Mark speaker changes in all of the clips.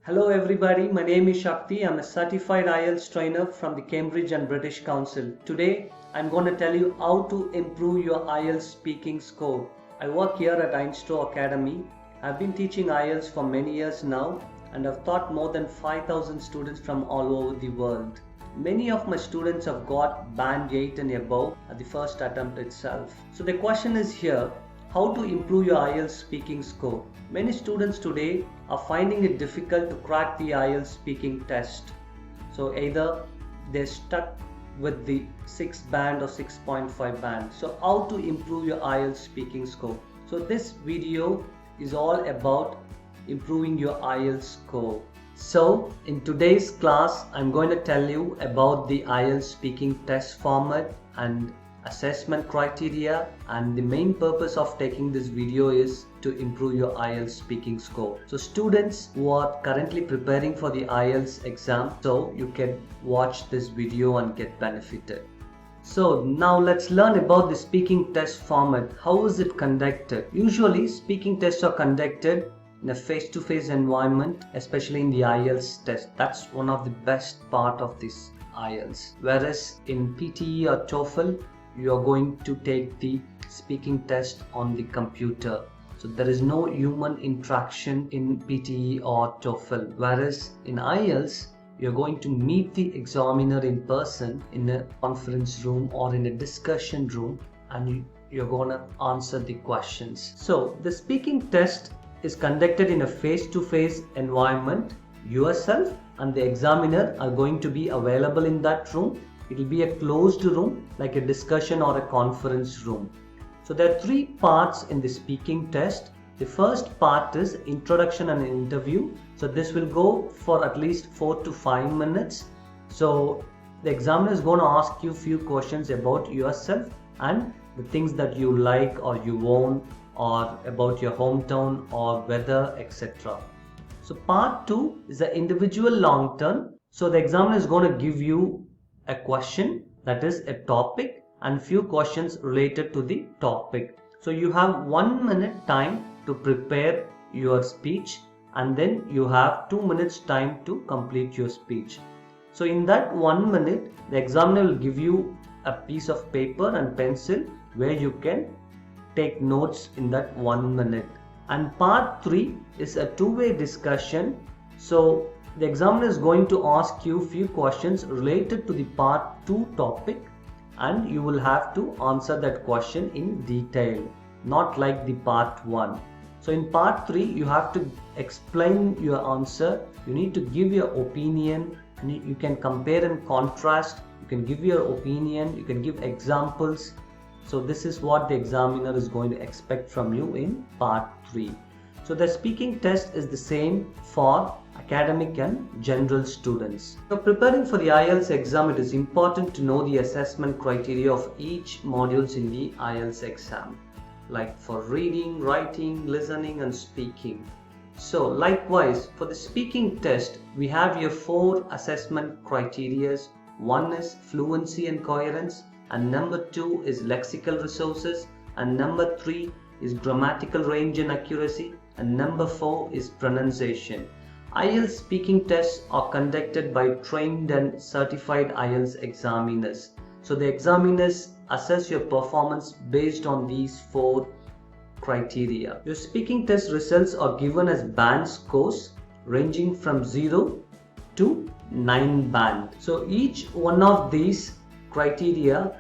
Speaker 1: Hello everybody, my name is Shakti. I'm a certified IELTS trainer from the Cambridge and British Council. Today, I'm going to tell you how to improve your IELTS speaking score. I work here at Einstro Academy. I've been teaching IELTS for many years now and I've taught more than 5,000 students from all over the world. Many of my students have got band 8 and above at the first attempt itself. So the question is here, how to improve your IELTS speaking score? Many students today are finding it difficult to crack the IELTS speaking test. So either they're stuck with the 6 band or 6.5 band. So how to improve your IELTS speaking score? So this video is all about improving your IELTS score. So in today's class, I'm going to tell you about the IELTS speaking test format and assessment criteria, and the main purpose of taking this video is to improve your IELTS speaking score. So students who are currently preparing for the IELTS exam, so you can watch this video and get benefited. So now let's learn about the speaking test format. How is it conducted? Usually speaking tests are conducted in a face-to-face environment, especially in the IELTS test. That's one of the best part of this IELTS. Whereas in PTE or TOEFL, you are going to take the speaking test on the computer. So there is no human interaction in PTE or TOEFL. Whereas in IELTS, you're going to meet the examiner in person in a conference room or in a discussion room, and you're going to answer the questions. So the speaking test is conducted in a face-to-face environment. Yourself and the examiner are going to be available in that room. It will be a closed room like a discussion or a conference room. So there are 3 parts in the speaking test. The first part is introduction and interview. So this will go for at least 4 to 5 minutes. So the examiner is going to ask you a few questions about yourself and the things that you like or you own, or about your hometown or weather, etc. So part 2 is the individual long term. So the examiner is going to give you a question, that is a topic, and few questions related to the topic. So you have 1 minute time to prepare your speech, and then you have 2 minutes time to complete your speech. So in that 1 minute, the examiner will give you a piece of paper and pencil where you can take notes in that 1 minute. And part 3 is a two-way discussion. So the examiner is going to ask you few questions related to the part 2 topic, and you will have to answer that question in detail, not like the part 1. So in part 3, you have to explain your answer. You need to give your opinion, and you can compare and contrast. You can give your opinion, you can give examples. So this is what the examiner is going to expect from you in part 3. So the speaking test is the same for academic and general students. So preparing for the IELTS exam, it is important to know the assessment criteria of each modules in the IELTS exam, like for reading, writing, listening and speaking. So likewise, for the speaking test, we have here 4 assessment criteria. One is fluency and coherence, and number 2 is lexical resources, and number 3 is grammatical range and accuracy, and number 4 is pronunciation. IELTS speaking tests are conducted by trained and certified IELTS examiners. So the examiners assess your performance based on these 4 criteria. Your speaking test results are given as band scores ranging from 0 to 9 band. So each one of these criteria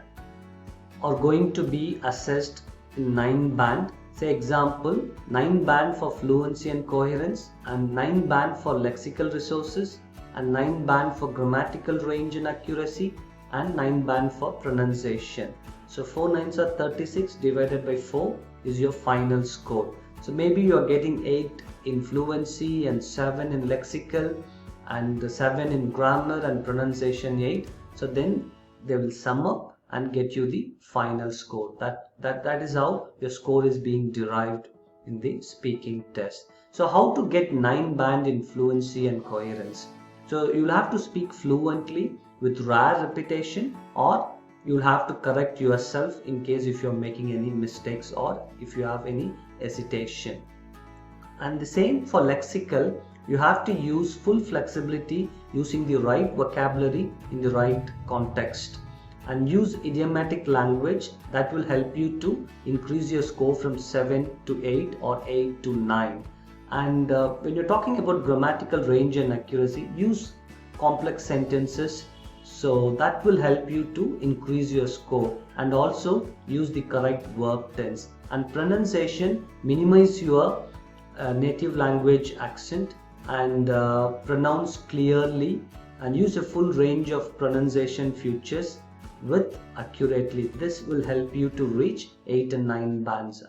Speaker 1: are going to be assessed in 9 band. Say example, 9 band for fluency and coherence, and 9 band for lexical resources, and 9 band for grammatical range and accuracy, and 9 band for pronunciation. So 4 9s are 36, divided by 4 is your final score. So maybe you are getting 8 in fluency and 7 in lexical and 7 in grammar and pronunciation 8. So then they will sum up and get you the final score. That is how your score is being derived in the speaking test. So how to get 9 band in fluency and coherence? So you'll have to speak fluently with rare repetition, or you'll have to correct yourself in case if you're making any mistakes or if you have any hesitation. And the same for lexical, You have to use full flexibility using the right vocabulary in the right context, and use idiomatic language that will help you to increase your score from 7 to 8 or 8 to 9. And when you're talking about grammatical range and accuracy, use complex sentences, so that will help you to increase your score. And also use the correct verb tense. And pronunciation, minimize your native language accent and pronounce clearly, and use a full range of pronunciation features with accurately. This will help you to reach 8 and 9 bands.